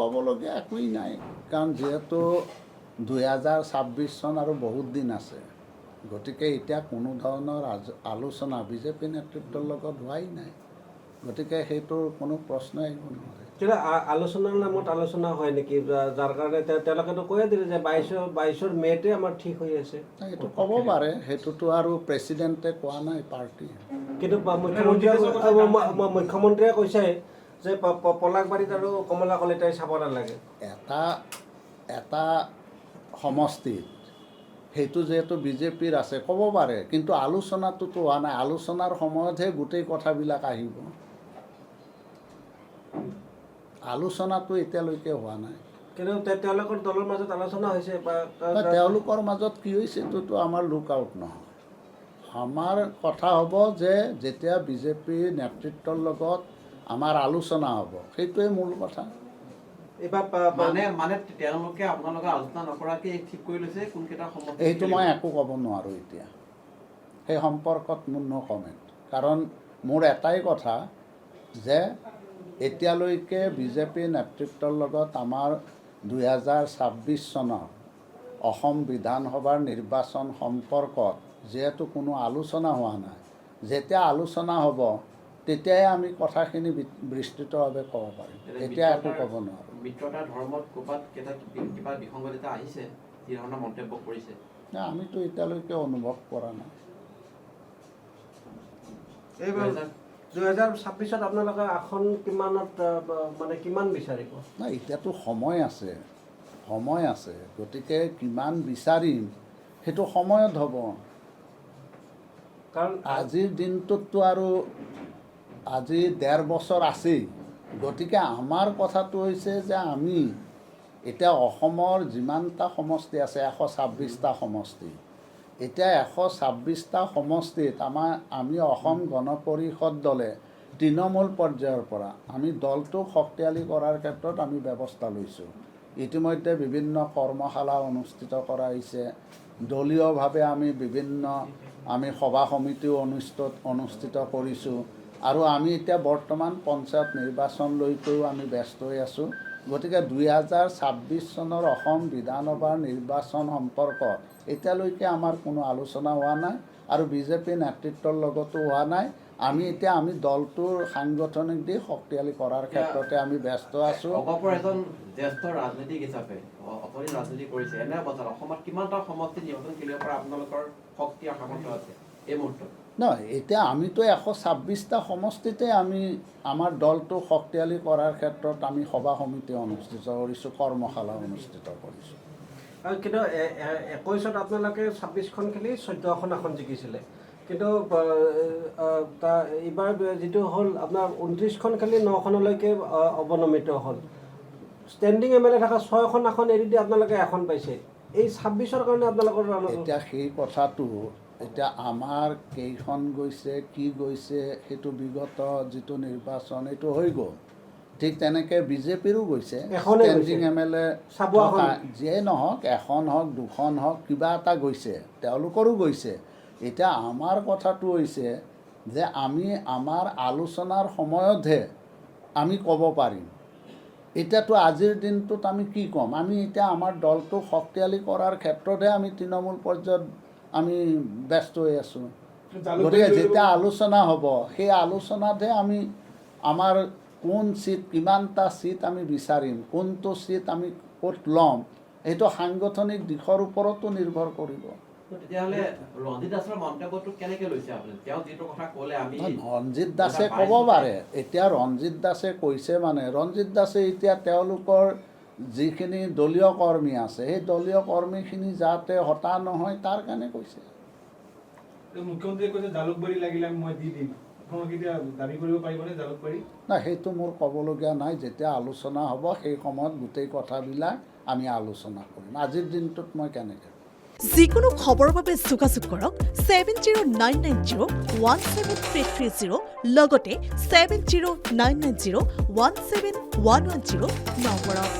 ক'বলগীয়া একোৱেই নাই, কাৰণ যিহেতু 2026 চন আৰু বহুত দিন আছে, গতিকে এতিয়া কোনো ধৰণৰ আলোচনা বিজেপি নেতৃত্বৰ লগত হোৱাই নাই, গতিকে সেইটোৰ কোনো প্ৰশ্নই আহিব নোৱাৰে। কিবা আলোচনাৰ নামত আলোচনা হয় নেকি, যাৰ কাৰণে তেওঁলোকেতো কৈয়ে দিলে যে 22 মে'তে আমাৰ ঠিক হৈ আছে? সেইটো ক'ব পাৰে, সেইটোতো আৰু প্ৰেচিডেণ্টে কোৱা নাই, পাৰ্টি। কিন্তু মুখ্যমন্ত্ৰীয়ে কৈছে যে পলাশবাৰীত আৰু কমলা কলিতাই চাব নালাগে। এটা সমষ্টিত সেইটো যিহেতু বিজেপিৰ আছে ক'ব পাৰে, কিন্তু আলোচনাটোতো হোৱা নাই। আলোচনাৰ সময়তহে গোটেই কথাবিলাক আহিব, আলোচনাটো এতিয়ালৈকে হোৱা নাই। কিন্তু তেওঁলোকৰ দলৰ মাজত আলোচনা হৈছে বা তেওঁলোকৰ মাজত কি হৈছে এইটোতো আমাৰ লুক আউট নহয়। আমাৰ কথা হ'ব যে যেতিয়া বিজেপি নেতৃত্বৰ লগত আমাৰ আলোচনা হ'ব, সেইটোৱে মূল কথা। মানে তেওঁলোকে আপোনালোকে আলোচনা নকৰাকৈ ঠিক কৰি লৈছে কোনকেইটা সমষ্টি? এইটো মই একো ক'ব নোৱাৰোঁ এতিয়া, সেই সম্পৰ্কত মোৰ নো কমেণ্ট। কাৰণ মোৰ এটাই কথা যে এতিয়ালৈকে বিজেপি নেতৃত্বৰ লগত আমাৰ 2026 চনৰ অসম বিধানসভাৰ নিৰ্বাচন সম্পৰ্কত যিহেতু কোনো আলোচনা হোৱা নাই, যেতিয়া আলোচনা হ'ব তেতিয়াই আমি কথাখিনি বিস্তৃতভাৱে ক'ব পাৰিম, এতিয়া একো ক'ব নোৱাৰোঁ। মিত্ৰতাৰ ধৰ্মত ক'ৰবাত কিবা বিসংগতিতা আহিছে, যি ধৰণৰ মন্তব্য কৰিছে? আমিতো এতিয়ালৈকে অনুভৱ কৰা নাই। 2026ত আপোনালোকে আসন কিমানত মানে কিমান বিচাৰিব? নাই, এতিয়াতো সময় আছে, গতিকে কিমান বিচাৰিম সেইটো সময়ত হ'ব। কাৰণ আজিৰ দিনটোততো আৰু আজি 1.5 বছৰ আছেই, গতিকে আমাৰ কথাটো হৈছে যে আমি এতিয়া অসমৰ যিমানটা সমষ্টি আছে 126টা সমষ্টি, এতিয়া 126টা সমষ্টিত আমি অসম গণ পৰিষদ দলে তৃণমূল পৰ্যায়ৰ পৰা আমি দলটোক শক্তিশালী কৰাৰ ক্ষেত্ৰত আমি ব্যৱস্থা লৈছোঁ। ইতিমধ্যে বিভিন্ন কৰ্মশালা অনুষ্ঠিত কৰা হৈছে, দলীয়ভাৱে আমি সভা সমিতিও অনুষ্ঠিত কৰিছোঁ, আৰু আমি এতিয়া বৰ্তমান পঞ্চায়ত নিৰ্বাচনলৈকেও আমি ব্যস্ত হৈ আছোঁ। গতিকে 2026 চনৰ অসম বিধানসভাৰ নিৰ্বাচন সম্পৰ্কত এতিয়ালৈকে আমাৰ কোনো আলোচনা হোৱা নাই, আৰু বিজেপি নেতৃত্বৰ লগতো হোৱা নাই। আমি দলটোৰ সাংগঠনিক দিশ শক্তিশালী কৰাৰ ক্ষেত্ৰতে আমি ব্যস্ত আছোঁ। অগপৰ এজন জ্যেষ্ঠ ৰাজনীতিক হিচাপে অথনি ৰাজনীতি কৰিছে, এনে অৱস্থাত অসমত কিমানটা সমষ্টি নিৰ্বাচন খেলিব পৰা আপোনালোকৰ শক্তি আৰু সামৰ্থ্য আছে এই মুহূৰ্তত? নহয়, এতিয়া আমিতো 126টা সমষ্টিতে আমি আমাৰ দলটোক শক্তিশালী কৰাৰ ক্ষেত্ৰত আমি সভা সমিতি অনুষ্ঠিত কৰিছোঁ, কৰ্মশালা অনুষ্ঠিত কৰিছোঁ। কিন্তু 21ত আপোনালোকে 26খন খেলি 14খন আসন জিকিছিলে, কিন্তু এইবাৰ যিটো হ'ল আপোনাৰ 29খন খেলি 9খনলৈকে অৱনমিত হ'ল। ষ্টেণ্ডিং MLA থকা 6খন আসন এৰি দি আপোনালোকে এখন পাইছে। এই 26ৰ কাৰণে আপোনালোকৰ এতিয়া সেই কথাটো এতিয়া আমাৰ কেইখন গৈছে কি গৈছে সেইটো বিগত যিটো নিৰ্বাচন এইটো হৈ গ'ল, ঠিক তেনেকৈ বিজেপিৰো গৈছে। ষ্টেণ্ডিং MLA যিয়ে নহওক, এখন হওক দুখন হওক কিবা এটা গৈছে, তেওঁলোকৰো গৈছে। এতিয়া আমাৰ কথাটো হৈছে যে আমি আমাৰ আলোচনাৰ সময়তহে আমি ক'ব পাৰিম। এতিয়াতো আজিৰ দিনটোত আমি কি ক'ম? আমি এতিয়া আমাৰ দলটোক শক্তিশালী কৰাৰ ক্ষেত্ৰতহে আমি তৃণমূল পৰ্যায়ত আমি ব্যস্ত হৈ আছোঁ। গতিকে যেতিয়া আলোচনা হ'ব সেই আলোচনাতহে আমি আমাৰ কোন চিট, কিমানটা চিট আমি বিচাৰিম, কোনটো চিট আমি ক'ত ল'ম, সেইটো সাংগঠনিক দিশৰ ওপৰতো নিৰ্ভৰ কৰিব। তেতিয়াহ'লে ৰঞ্জিত দাসৰ মন্তব্যটো কেনেকৈ লৈছে আপুনি? তেওঁ যিটো কথা ক'লে আমি ৰঞ্জিত দাসে ক'ব পাৰে, এতিয়া ৰঞ্জিত দাসে কৈছে মানে ৰঞ্জিত দাসে এতিয়া তেওঁলোকৰ যিখিনি দলীয় কৰ্মী আছে সেই দলীয় কৰ্মীখিনি যাতে হতাশ নহয় তাৰ কাৰণে কৈছে। মুখ্যমন্ত্ৰীয়ে কৈছে জালুকবাৰী লাগিলে মই দি দিম, আপোনালোকে এতিয়া দাবী কৰিব পাৰিবনে জালুকবাৰী? নাই, সেইটো মোৰ ক'বলগীয়া নাই। যেতিয়া আলোচনা হ'ব সেই সময়ত গোটেই কথাবিলাক আমি আলোচনা কৰিম। আজিৰ দিনটোত মই কেনেকৈ যিকোনো খবৰৰ বাবে যোগাযোগ কৰক 7099017330 লগতে 7099017110 নম্বৰত।